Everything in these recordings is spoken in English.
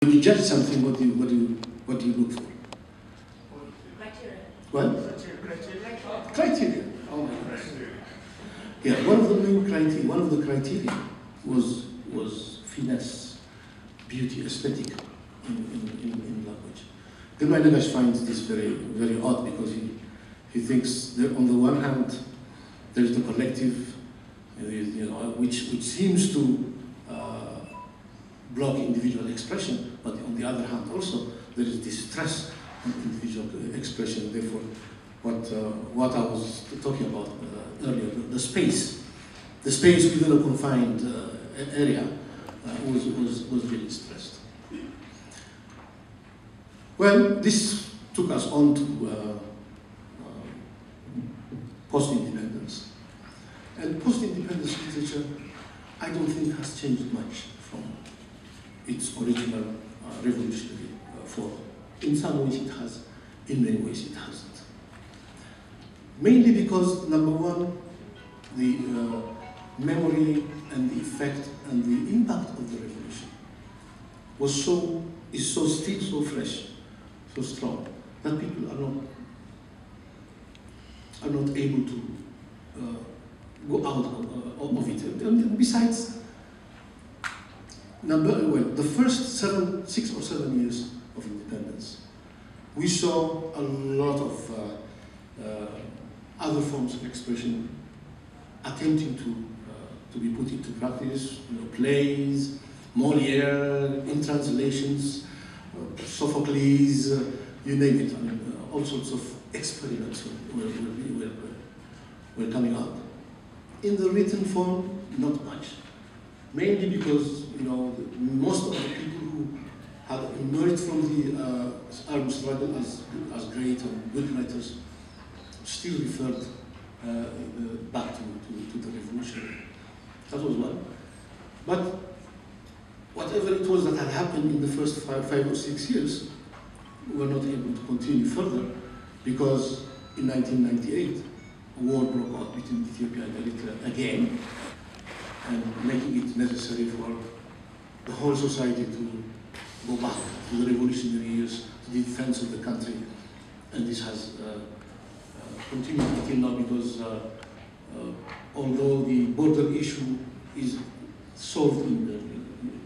When you judge something, what do you look for? Criteria. What? Criteria. Oh my goodness. Yeah, one of the main criteria, one of the criteria was finesse, beauty, aesthetic in language. Then my Nagash finds this very odd, because he thinks that on the one hand there is the collective, which seems to block individual expression, but on the other hand also there is this stress on individual expression. Therefore, what I was talking about earlier, the space within a confined area was really stressed. Well, this took us on to post-independence. And post-independence literature, I don't think has changed much from its original revolutionary form. In some ways it has, in many ways it hasn't. Mainly because, number one, the memory and the effect and the impact of the revolution is still so fresh, so strong, that people are not able to go out of it. And besides, the first 6 or 7 years of independence, we saw a lot of other forms of expression attempting to be put into practice. Plays, Molière, in translations, Sophocles, you name it. I mean, all sorts of experiments were coming out. In the written form, not much. Mainly because most of the people who had emerged from the armed struggle as great and good writers still referred back to the revolution. That was one. But whatever it was that had happened in the first 5 or 6 years, we were not able to continue further, because in 1998, a war broke out between Ethiopia and Eritrea again, and making it necessary for the whole society to go back to the revolutionary years, to the defense of the country. And this has continued until now, because although the border issue is solved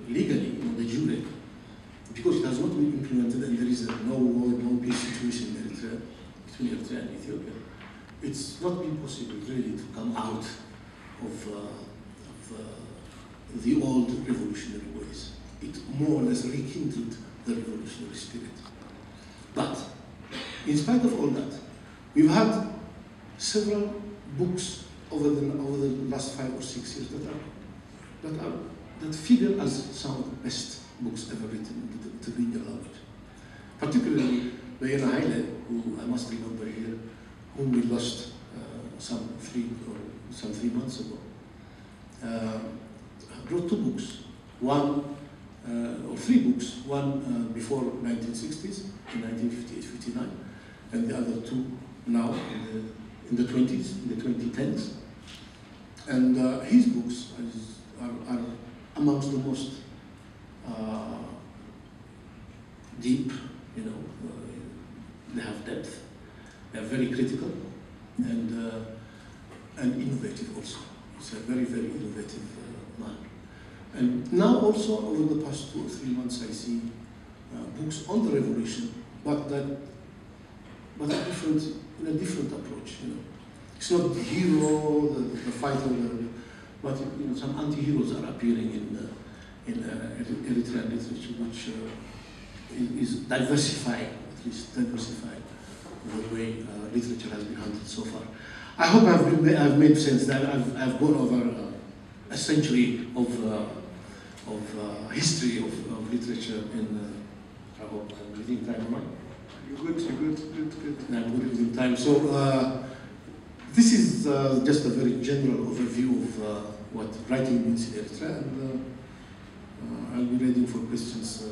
legally, the jure, because it has not been implemented and there is no war, no peace situation in Eritrea, between Eritrea and Ethiopia, it's not been possible really to come out of the old revolutionary ways. It more or less rekindled the revolutionary spirit. But in spite of all that, we've had several books over the last 5 or 6 years that figure as some of the best books ever written in the Tigrinya language. Particularly Wedi Hadera, who I must remember here, whom we lost some 3 months ago, wrote 2 books, or 3 books, one before 1960s, in 1958-59, and the other 2 now in the 20s, in the 2010s. And his books are amongst the most deep, they have depth, they are very critical, and innovative also. He's a very, very innovative man. And now also, over the past 2 or 3 months, I see books on the revolution, but in a different approach. It's not the hero, the fighter, but some anti-heroes are appearing in Eritrean literature, which is diversifying, at least diversifying the way literature has been handled so far. I hope I've made sense that I've gone over a century of history of literature in. I hope I'm within time, right? You're good. I'm good within time. So this is just a very general overview of what writing means in Eritrea, and I'll be ready for questions.